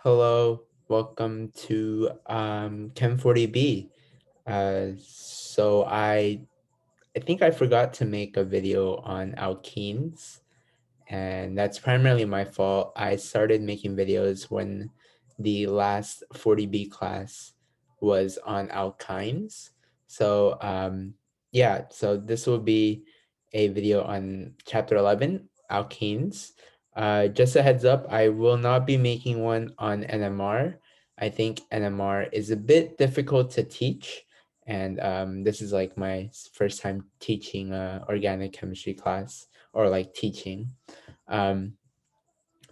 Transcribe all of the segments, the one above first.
Hello, welcome to Chem 40B. So I think I forgot to make a video on alkenes, and that's primarily my fault. I started making videos when the last 40B class was on alkynes. So this will be a video on chapter 11, alkenes. Just a heads up, I will not be making one on NMR. I think NMR is a bit difficult to teach, and this is like my first time teaching organic chemistry class or like teaching. Um,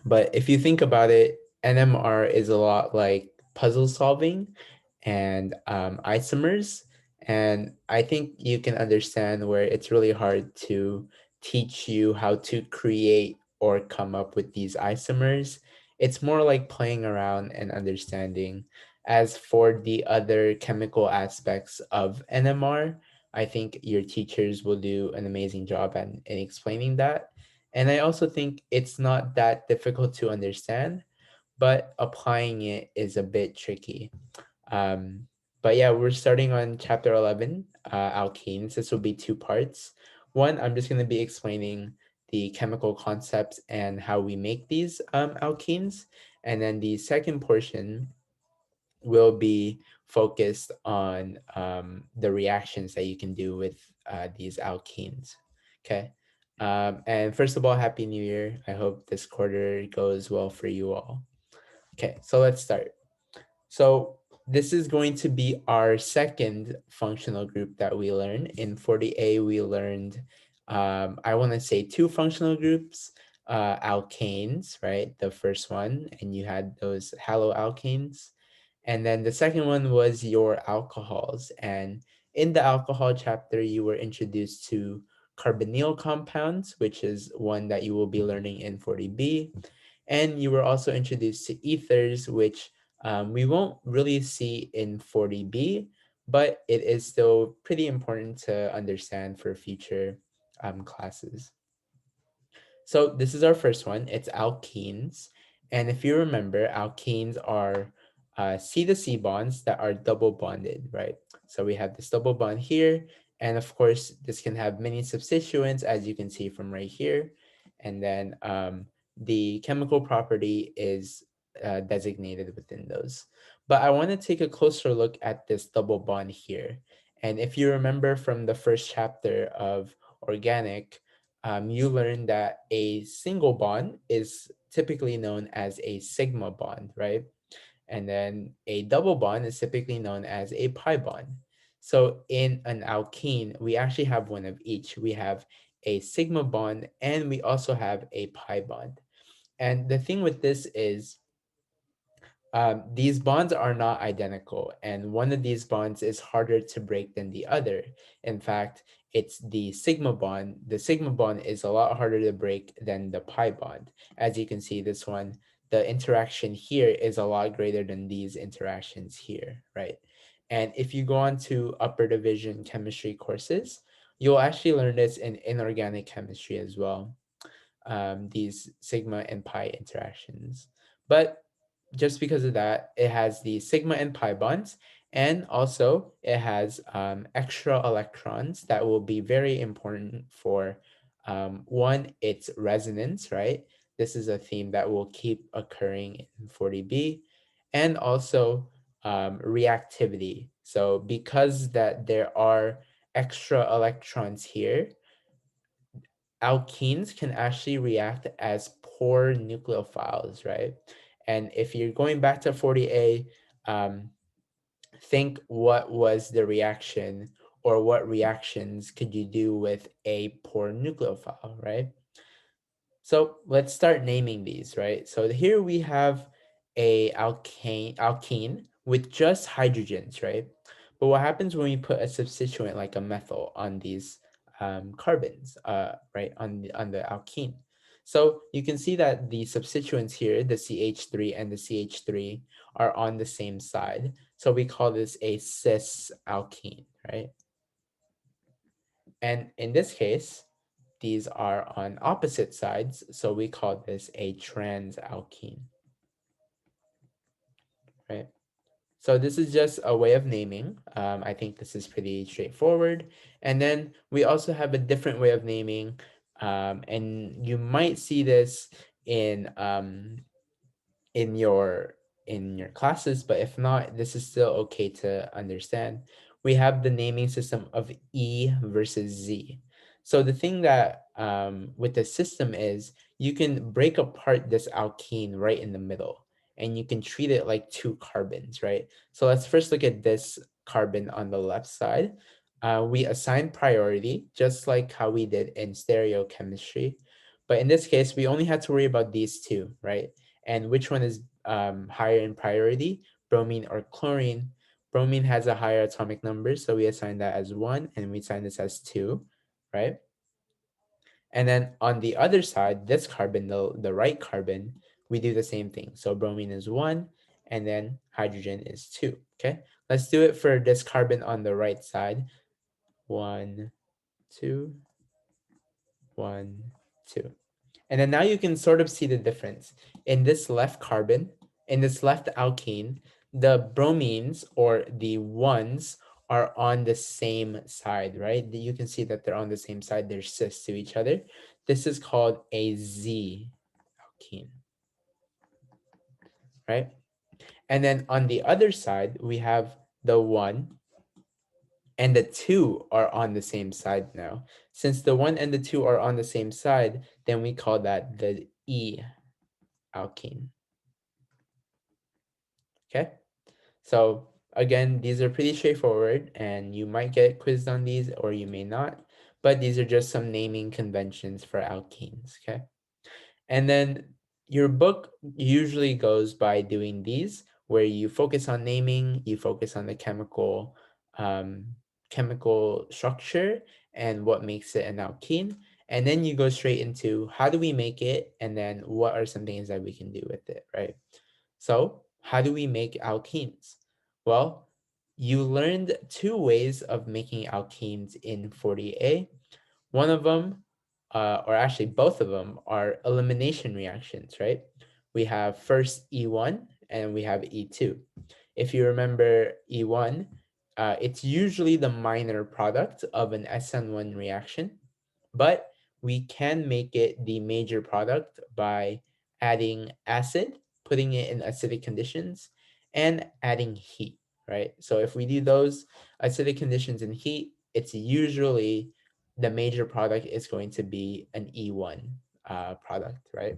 but if you think about it, NMR is a lot like puzzle solving and isomers. And I think you can understand where it's really hard to teach you how to create or come up with these isomers. It's more like playing around and understanding. As for the other chemical aspects of NMR, I think your teachers will do an amazing job in explaining that. And I also think it's not that difficult to understand, but applying it is a bit tricky. Um, but yeah, we're starting on chapter 11, alkenes. This will be two parts. One, I'm just going to be explaining the chemical concepts and how we make these alkenes. And then the second portion will be focused on the reactions that you can do with these alkenes. Okay. And first of all, Happy New Year. I hope this quarter goes well for you all. Okay, so let's start. So this is going to be our second functional group that we learn. In 40A, we learned, I want to say two functional groups, alkanes, right? The first one, and you had those haloalkanes. And then the second one was your alcohols. And in the alcohol chapter, you were introduced to carbonyl compounds, which is one that you will be learning in 40B. And you were also introduced to ethers, which we won't really see in 40B, but it is still pretty important to understand for future classes. So this is our first one. It's alkenes. And if you remember, alkenes are C to C bonds that are double bonded, right? So we have this double bond here. And of course, this can have many substituents, as you can see from right here. And then the chemical property is designated within those. But I want to take a closer look at this double bond here. And if you remember from the first chapter of organic, you learn that a single bond is typically known as a sigma bond, right? And then a double bond is typically known as a pi bond. So in an alkene, we actually have one of each. We have a sigma bond and we also have a pi bond. And the thing with this is these bonds are not identical, and one of these bonds is harder to break than the other. In fact, it's the sigma bond. The sigma bond is a lot harder to break than the pi bond. As you can see, this one, the interaction here is a lot greater than these interactions here, right? And if you go on to upper division chemistry courses, you'll actually learn this in inorganic chemistry as well, these sigma and pi interactions. But just because of that, it has the sigma and pi bonds, and also it has extra electrons that will be very important for one, its resonance, right? This is a theme that will keep occurring in 40B, and also reactivity. So because that there are extra electrons here, alkenes can actually react as poor nucleophiles, right? And if you're going back to 40A, think what was the reaction or what reactions could you do with a poor nucleophile, right? So let's start naming these, right? So here we have a alkene with just hydrogens, right? But what happens when we put a substituent like a methyl on these carbons, right, on the alkene? So you can see that the substituents here, the CH3 and the CH3, are on the same side. So we call this a cis alkene, right? And in this case, these are on opposite sides, so we call this a trans alkene. right? So this is just a way of naming. I think this is pretty straightforward. And then we also have a different way of naming, and you might see this in in your in your classes, but if not, this is still okay to understand. We have the naming system of E versus Z. So the thing that with the system is you can break apart this alkene right in the middle, and you can treat it like two carbons, right? So let's first look at this carbon on the left side. We assign priority just like how we did in stereochemistry, but in this case we only had to worry about these two, right? And which one is higher in priority, bromine or chlorine? Bromine has a higher atomic number, so we assign that as 1, and we assign this as 2, right? And then on the other side, this carbon, the right carbon, we do the same thing. So bromine is 1, and then hydrogen is 2, okay? Let's do it for this carbon on the right side. 1, 2, 1, 2. And then now you can sort of see the difference. In this left carbon, in this left alkene, the bromines or the ones are on the same side, right? You can see that they're on the same side. They're cis to each other. This is called a Z alkene, right? And then on the other side, we have the 1 and the 2 are on the same side now. Since the 1 and the 2 are on the same side, then we call that the E alkene. Okay, so again, these are pretty straightforward and you might get quizzed on these or you may not, but these are just some naming conventions for alkenes, okay? And then your book usually goes by doing these, where you focus on naming, you focus on the um, chemical structure and what makes it an alkene, and then you go straight into how do we make it, and then what are some things that we can do with it, right? So, how do we make alkenes? Well, you learned two ways of making alkenes in 40A. One of them, or actually both of them, are elimination reactions, right? We have first E1 and we have E2. If you remember E1, it's usually the minor product of an SN1 reaction, but we can make it the major product by adding acid, putting it in acidic conditions, and adding heat, right? So if we do those acidic conditions and heat, it's usually the major product is going to be an E1 product, right?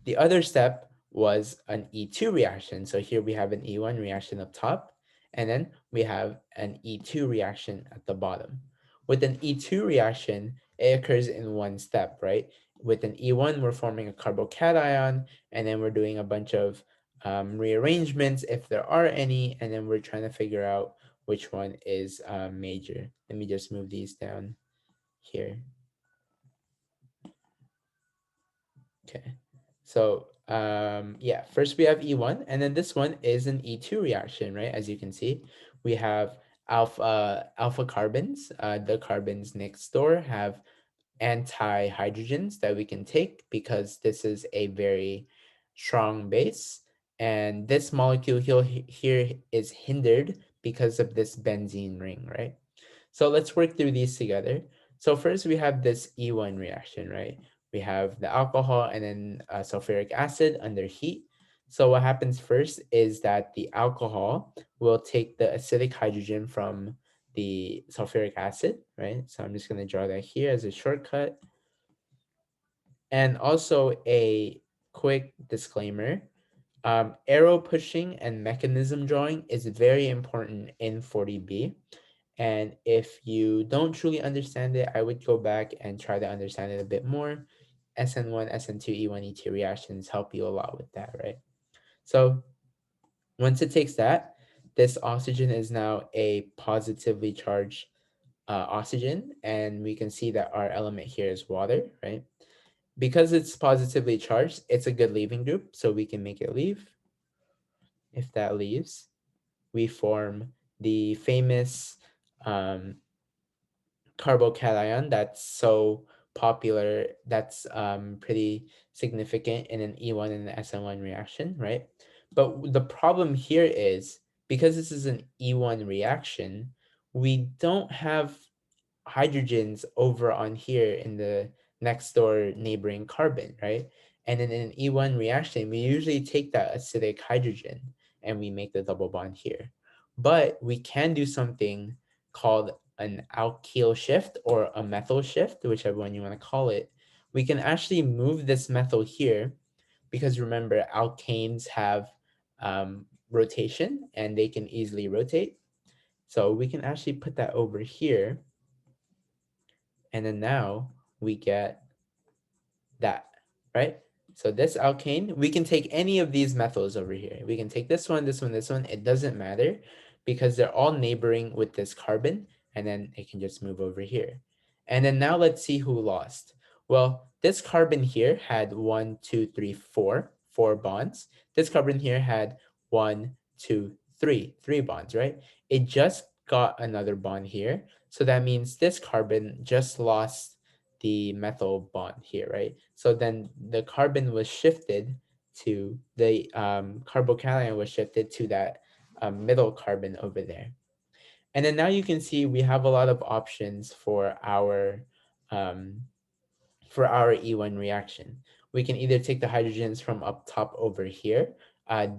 The other step was an E2 reaction. So here we have an E1 reaction up top, and then we have an E2 reaction at the bottom. With an E2 reaction, it occurs in one step, right? With an E1, we're forming a carbocation, and then we're doing a bunch of rearrangements if there are any, and then we're trying to figure out which one is major. Let me just move these down here. Okay. So yeah, first we have E1, and then this one is an E2 reaction, right? As you can see, we have alpha carbons. The carbons next door have anti-hydrogens that we can take because this is a very strong base. And this molecule here is hindered because of this benzene ring, right? So let's work through these together. So first we have this E1 reaction, right? We have the alcohol and then sulfuric acid under heat. So what happens first is that the alcohol will take the acidic hydrogen from the sulfuric acid, right? So I'm just going to draw that here as a shortcut. And also a quick disclaimer, arrow pushing and mechanism drawing is very important in 40B. And if you don't truly understand it, I would go back and try to understand it a bit more. SN1, SN2, E1, E2 reactions help you a lot with that, right? So once it takes that, this oxygen is now a positively charged oxygen, and we can see that our element here is water, right? Because it's positively charged, it's a good leaving group, so we can make it leave. If that leaves, we form the famous carbocation that's so popular, that's pretty significant in an E1 and an SN1 reaction, right? But the problem here is because this is an E1 reaction, we don't have hydrogens over on here in the next door neighboring carbon, right? And in an E1 reaction, we usually take that acidic hydrogen and we make the double bond here. But we can do something called an alkyl shift or a methyl shift, whichever one you want to call it. We can actually move this methyl here because remember, alkanes have rotation and they can easily rotate. So we can actually put that over here, and then now we get that, right? So this alkane, we can take any of these methyls over here. We can take this one, this one, this one. It doesn't matter because they're all neighboring with this carbon, and then it can just move over here. And then now let's see who lost. Well, this carbon here had 4 bonds. This carbon here had 3 bonds, right? It just got another bond here. So that means this carbon just lost the methyl bond here, right? So then the carbon was shifted to the carbocation was shifted to that middle carbon over there. And then now you can see we have a lot of options um, for our E1 reaction. We can either take the hydrogens from up top over here.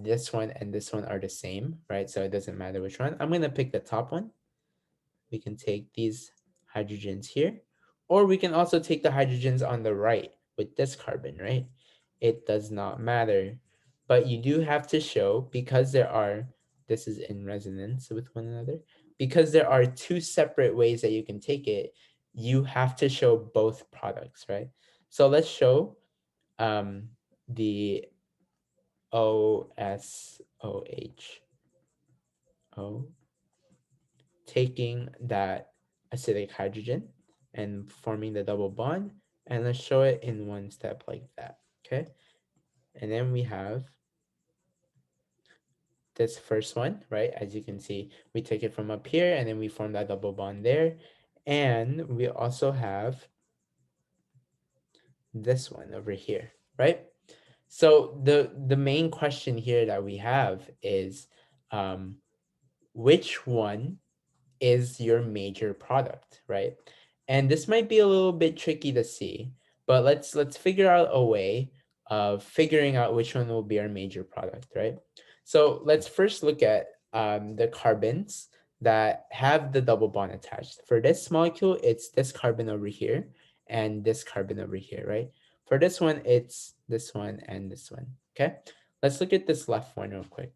This one and this one are the same, right? So it doesn't matter which one. I'm going to pick the top one. We can take these hydrogens here, or we can also take the hydrogens on the right with this carbon, right? It does not matter, but you do have to show, because this is in resonance with one another, because there are two separate ways that you can take it, you have to show both products, right? So let's show the OSOH, taking that acidic hydrogen and forming the double bond, and let's show it in one step like that, okay? And then we have this first one, right? As you can see, we take it from up here and then we form that double bond there. And we also have this one over here, right? So the main question here that we have is which one is your major product, right? And this might be a little bit tricky to see, but let's figure out a way of figuring out which one will be our major product, right? So let's first look at the carbons that have the double bond attached. For this molecule, it's this carbon over here and this carbon over here, right? For this one, it's this one and this one, okay? Let's look at this left one real quick.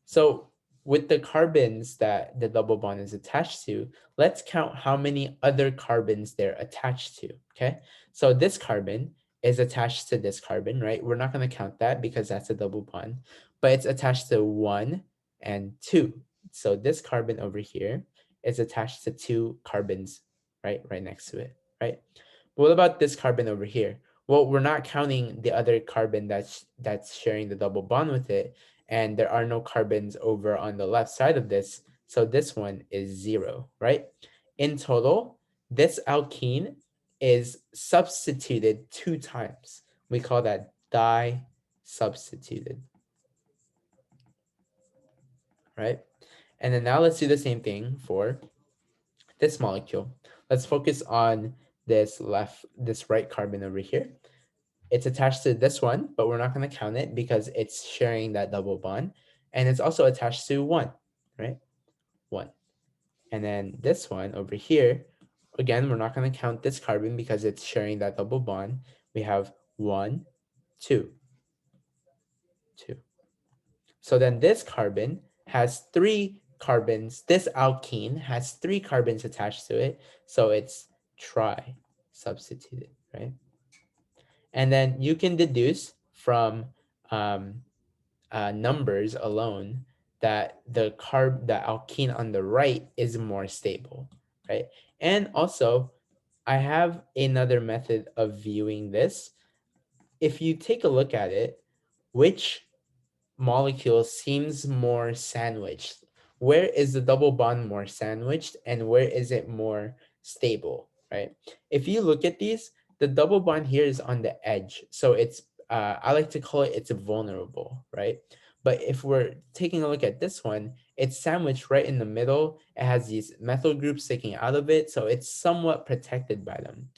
So with the carbons that the double bond is attached to, let's count how many other carbons they're attached to, okay? So this carbon is attached to this carbon, right? We're not going to count that because that's a double bond, but it's attached to 1 and 2. So this carbon over here is attached to 2 carbons, right next to it, right? What about this carbon over here? Well, we're not counting the other carbon that's sharing the double bond with it, and there are no carbons over on the left side of this, so this one is 0, right? In total, this alkene is substituted 2 times. We call that di-substituted, right? And then now let's do the same thing for this molecule. Let's focus on this right carbon over here. It's attached to this one, but we're not going to count it because it's sharing that double bond. And it's also attached to 1, right? 1. And then this one over here, again, we're not going to count this carbon because it's sharing that double bond. We have 1, 2, 2. So then this carbon has 3 carbons. This alkene has 3 carbons attached to it. So it's tri-substituted, right? And then you can deduce from numbers alone that the alkene on the right is more stable, right? And also, I have another method of viewing this. If you take a look at it, which molecule seems more sandwiched? Where is the double bond more sandwiched and where is it more stable, right? If you look at these, the double bond here is on the edge. So it's I like to call it it's vulnerable, right? But if we're taking a look at this one, it's sandwiched right in the middle. It has these methyl groups sticking out of it, so it's somewhat protected by them.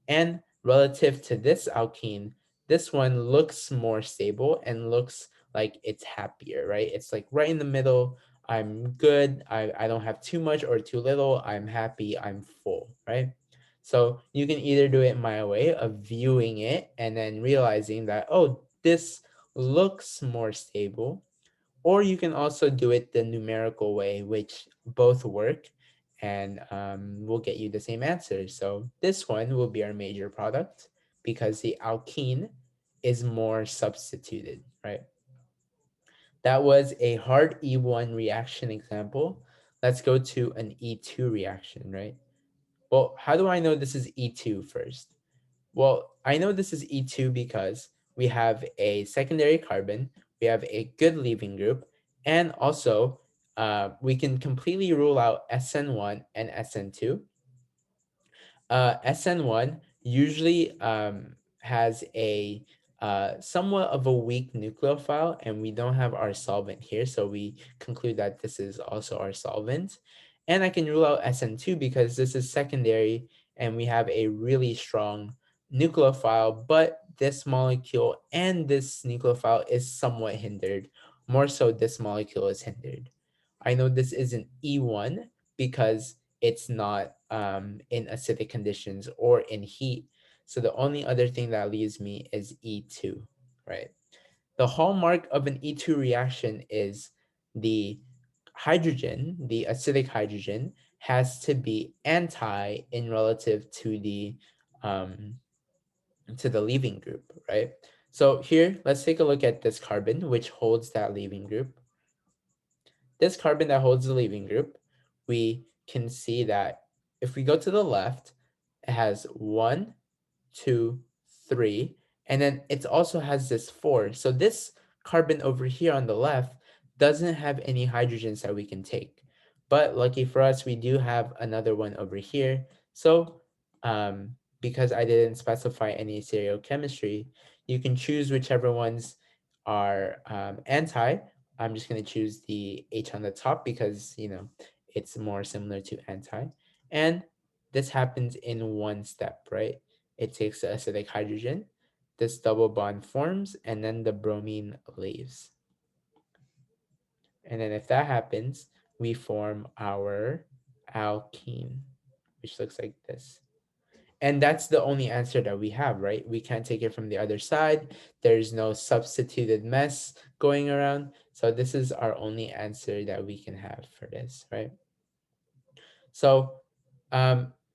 And relative to this alkene, this one looks more stable and looks like it's happier, right? It's like right in the middle. I'm good. I don't have too much or too little. I'm happy. I'm full, right? So you can either do it my way of viewing it and then realizing that, oh, this looks more stable, or you can also do it the numerical way, which both work and will get you the same answer. So this one will be our major product because the alkene is more substituted, right? That was a hard E1 reaction example. Let's go to an E2 reaction, right? Well, how do I know this is E2 first? Well, I know this is E2 because we have a secondary carbon, we have a good leaving group, and also we can completely rule out SN1 and SN2. SN1 usually has a somewhat of a weak nucleophile, and we don't have our solvent here, so we conclude that this is also our solvent. And I can rule out SN2 because this is secondary, and we have a really strong nucleophile, but this molecule and this nucleophile is somewhat hindered. More so, this molecule is hindered. I know this isn't E1 because it's not in acidic conditions or in heat. So the only other thing that leaves me is E2, right? The hallmark of an E2 reaction is the hydrogen, the acidic hydrogen, has to be anti in relative um, to the leaving group, right? So here, let's take a look at this carbon, which holds that leaving group. This carbon that holds the leaving group, we can see that if we go to the left, it has 1, 2, 3, and then it also has this 4. So this carbon over here on the left doesn't have any hydrogens that we can take. But lucky for us, we do have another one over here. So because I didn't specify any stereochemistry, you can choose whichever ones are anti. I'm just going to choose the H on the top because, it's more similar to anti. And this happens in one step, right? It takes the acidic hydrogen, this double bond forms, and then the bromine leaves. And then if that happens, we form our alkene, which looks like this. And that's the only answer that we have, right? We can't take it from the other side. There's no substituted mess going around. So this is our only answer that we can have for this, right? So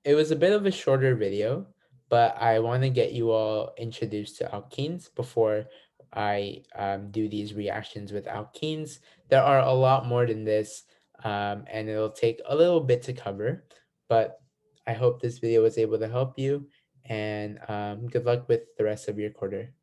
it was a bit of a shorter video, but I want to get you all introduced to alkenes before I do these reactions with alkenes. There are a lot more than this, and it'll take a little bit to cover, but I hope this video was able to help you, and good luck with the rest of your quarter.